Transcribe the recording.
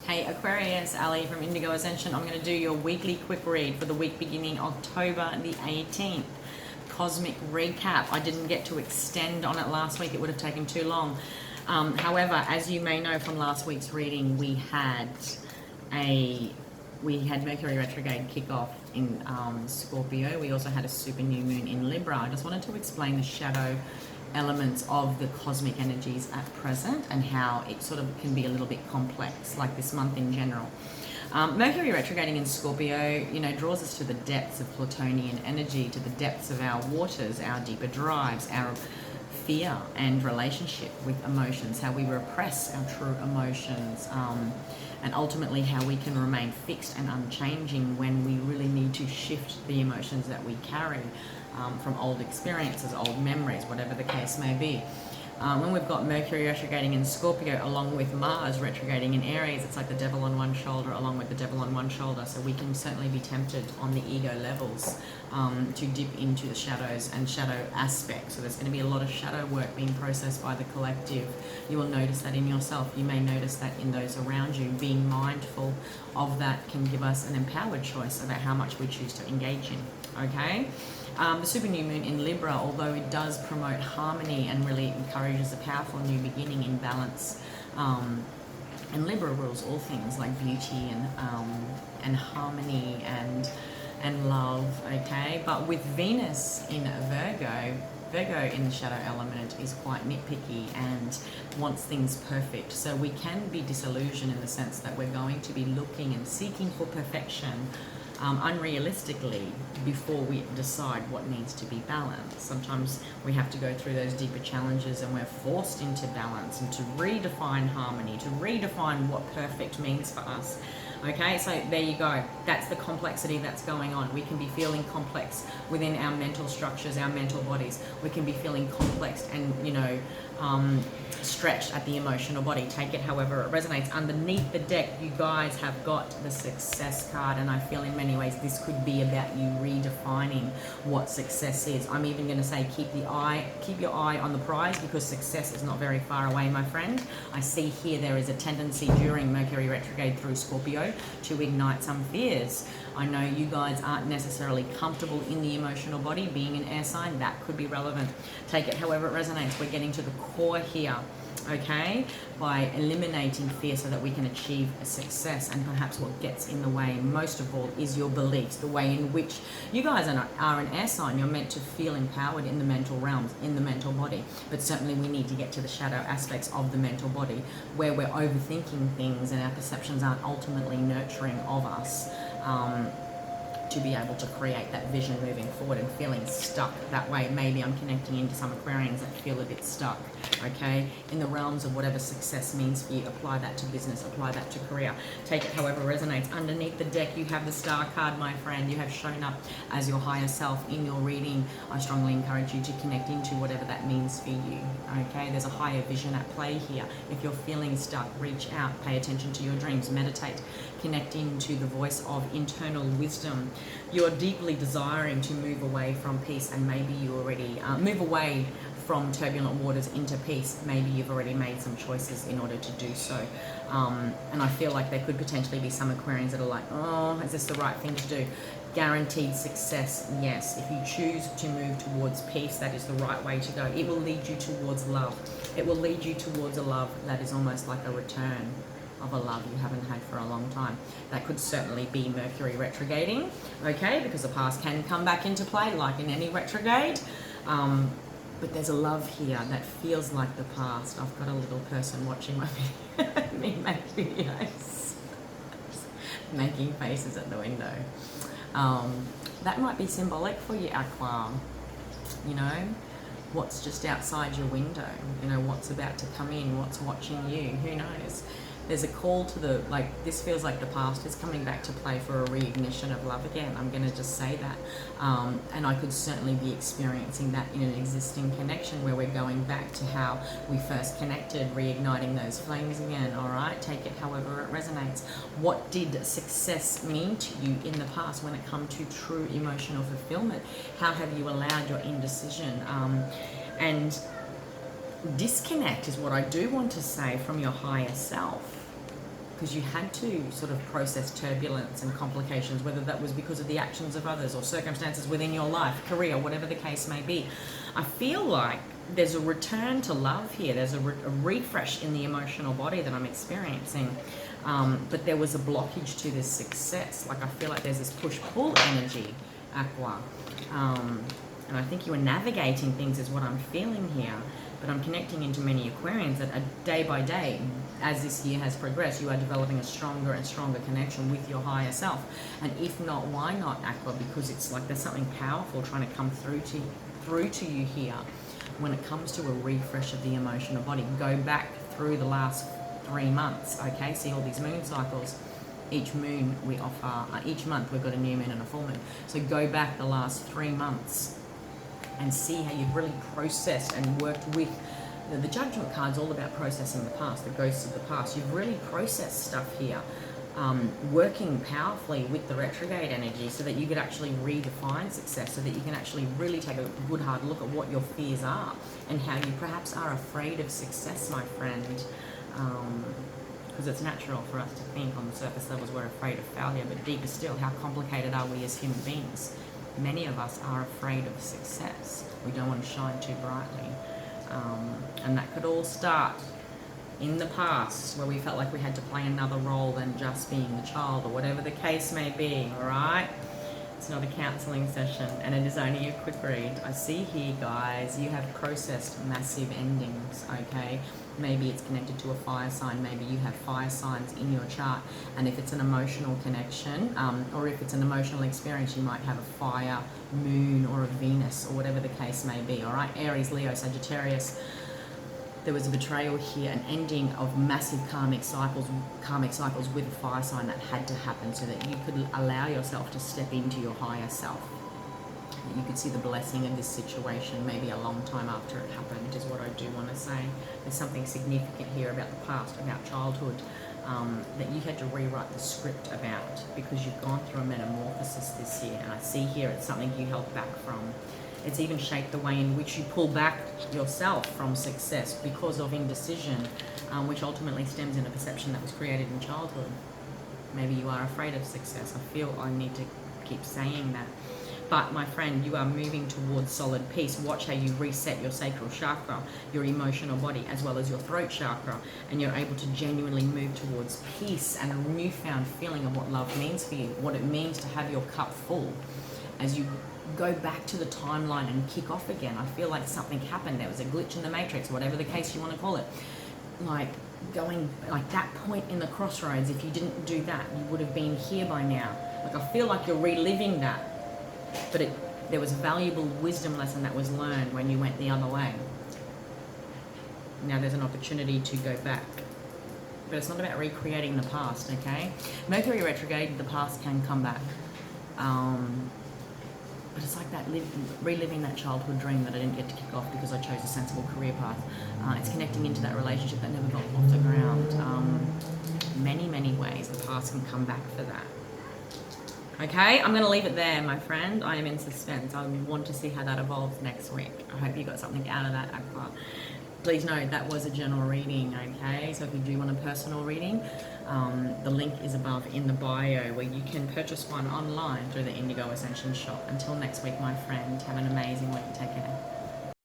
Hey Aquarius, Ali from Indigo Ascension. I'm going to do your weekly quick read for the week beginning October the 18th. Cosmic recap. I didn't get to extend on it last week. It would have taken too long. However, as you may know from last week's reading, we had Mercury retrograde kick off in Scorpio. We also had a super new moon in Libra. I just wanted to explain the shadow elements of the cosmic energies at present and how it sort of can be a little bit complex, like this month in general. Mercury retrograding in Scorpio, draws us to the depths of Plutonian energy, to the depths of our waters, our deeper drives, our fear and relationship with emotions, how we repress our true emotions, and ultimately how we can remain fixed and unchanging when we really need to shift the emotions that we carry from old experiences, old memories, whatever the case may be. When we've got Mercury retrograding in Scorpio along with Mars retrograding in Aries, it's like the devil on one shoulder along with the devil on one shoulder. So we can certainly be tempted on the ego levels to dip into the shadows and shadow aspects. So there's going to be a lot of shadow work being processed by the collective. You will notice that in yourself. You may notice that in those around you. Being mindful of that can give us an empowered choice about how much we choose to engage in. Okay? The super new moon in Libra, although it does promote harmony and really encourages a powerful new beginning in balance, and Libra rules all things like beauty and harmony and love. Okay, but with Venus in Virgo in the shadow element is quite nitpicky and wants things perfect. So we can be disillusioned in the sense that we're going to be looking and seeking for perfection unrealistically before we decide what needs to be balanced. Sometimes we have to go through those deeper challenges and we're forced into balance and to redefine harmony, to redefine what perfect means for us. Okay, so there you go. That's the complexity that's going on. We can be feeling complex within our mental structures, our mental bodies. We can be feeling complex and, stretched at the emotional body. Take it however it resonates. Underneath the deck, you guys have got the success card, and I feel in many ways this could be about you redefining what success is. I'm even going to say keep your eye on the prize, because success is not very far away, my friend. I see here there is a tendency during Mercury retrograde through Scorpio to ignite some fears. I know you guys aren't necessarily comfortable in the emotional body. Being an air sign, that could be relevant. Take it however it resonates. We're getting to the core here, okay, by eliminating fear so that we can achieve a success. And perhaps what gets in the way most of all is your beliefs, the way in which you guys are an air sign. You're meant to feel empowered in the mental realms, in the mental body, but certainly we need to get to the shadow aspects of the mental body where we're overthinking things and our perceptions aren't ultimately nurturing of us, to be able to create that vision moving forward, and feeling stuck that way. Maybe I'm connecting into some Aquarians that feel a bit stuck, okay? In the realms of whatever success means for you, apply that to business, apply that to career. Take it however resonates. Underneath the deck, you have the star card, my friend. You have shown up as your higher self in your reading. I strongly encourage you to connect into whatever that means for you, okay? There's a higher vision at play here. If you're feeling stuck, reach out, pay attention to your dreams, meditate, connect into the voice of internal wisdom. You're deeply desiring to move away from peace, and maybe you already move away from turbulent waters into peace. Maybe you've already made some choices in order to do so. And I feel like there could potentially be some Aquarians that are like, oh, is this the right thing to do? Guaranteed success, yes. If you choose to move towards peace, that is the right way to go. It will lead you towards love. It will lead you towards a love that is almost like a return of a love you haven't had for a long time. That could certainly be Mercury retrograding, okay, because the past can come back into play like in any retrograde, but there's a love here that feels like the past. I've got a little person watching my me make videos making faces at the window. That might be symbolic for you, Aqua. What's just outside your window, what's about to come in, what's watching you, who knows? There's a call to this feels like the past is coming back to play for a reignition of love again. I'm going to just say that. And I could certainly be experiencing that in an existing connection where we're going back to how we first connected, reigniting those flames again, all right? Take it however it resonates. What did success mean to you in the past when it comes to true emotional fulfillment? How have you allowed your indecision and disconnect is what I do want to say from your higher self. because you had to sort of process turbulence and complications, whether that was because of the actions of others or circumstances within your life, career, whatever the case may be. I feel like there's a return to love here. There's a refresh in the emotional body that I'm experiencing. But there was a blockage to this success. Like, I feel like there's this push-pull energy, Aqua. And I think you are navigating things is what I'm feeling here. But I'm connecting into many Aquarians that day by day, as this year has progressed, you are developing a stronger and stronger connection with your higher self. And if not, why not, Aqua? Because it's like there's something powerful trying to come through to you here when it comes to a refresh of the emotional body. Go back through the last 3 months, okay? See all these moon cycles. Each moon we offer, each month we've got a new moon and a full moon. So go back the last 3 months and see how you've really processed and worked with the Judgment card's all about processing the past, the ghosts of the past. You've really processed stuff here, working powerfully with the retrograde energy so that you could actually redefine success, so that you can actually really take a good hard look at what your fears are and how you perhaps are afraid of success, my friend. Because it's natural for us to think on the surface levels we're afraid of failure, but deeper still, how complicated are we as human beings? Many of us are afraid of success. We don't want to shine too brightly. And that could all start in the past where we felt like we had to play another role than just being the child or whatever the case may be, all right? It's not a counselling session and it is only a quick read. I see here, guys, you have processed massive endings, okay? Maybe it's connected to a fire sign. Maybe you have fire signs in your chart. And if it's an emotional connection, or if it's an emotional experience, you might have a fire moon or a Venus or whatever the case may be, all right? Aries, Leo, Sagittarius. There was a betrayal here, an ending of massive karmic cycles with a fire sign that had to happen so that you could allow yourself to step into your higher self. You could see the blessing of this situation maybe a long time after it happened, is what I do want to say. There's something significant here about the past, about childhood, that you had to rewrite the script about because you've gone through a metamorphosis this year. And I see here it's something you held back from. It's even shaped the way in which you pull back yourself from success because of indecision, which ultimately stems in a perception that was created in childhood. Maybe you are afraid of success. I feel I need to keep saying that. But my friend, you are moving towards solid peace. Watch how you reset your sacral chakra, your emotional body, as well as your throat chakra, and you're able to genuinely move towards peace and a newfound feeling of what love means for you, what it means to have your cup full. As you go back to the timeline and kick off again, I feel like something happened. There was a glitch in the matrix, whatever the case you want to call it. Like going, like that point in the crossroads, if you didn't do that, you would have been here by now. Like I feel like you're reliving that. But there was a valuable wisdom lesson that was learned when you went the other way. Now there's an opportunity to go back. But it's not about recreating the past, okay? Mercury retrograde, the past can come back. But it's like that reliving that childhood dream that I didn't get to kick off because I chose a sensible career path. It's connecting into that relationship that never got off the ground. Many ways the past can come back for that. Okay, I'm going to leave it there, my friend. I am in suspense. I want to see how that evolves next week. I hope you got something out of that, Aqua. Please note that was a general reading, okay? So if you do want a personal reading, the link is above in the bio where you can purchase one online through the Indigo Ascension shop. Until next week, my friend, have an amazing week. Take care.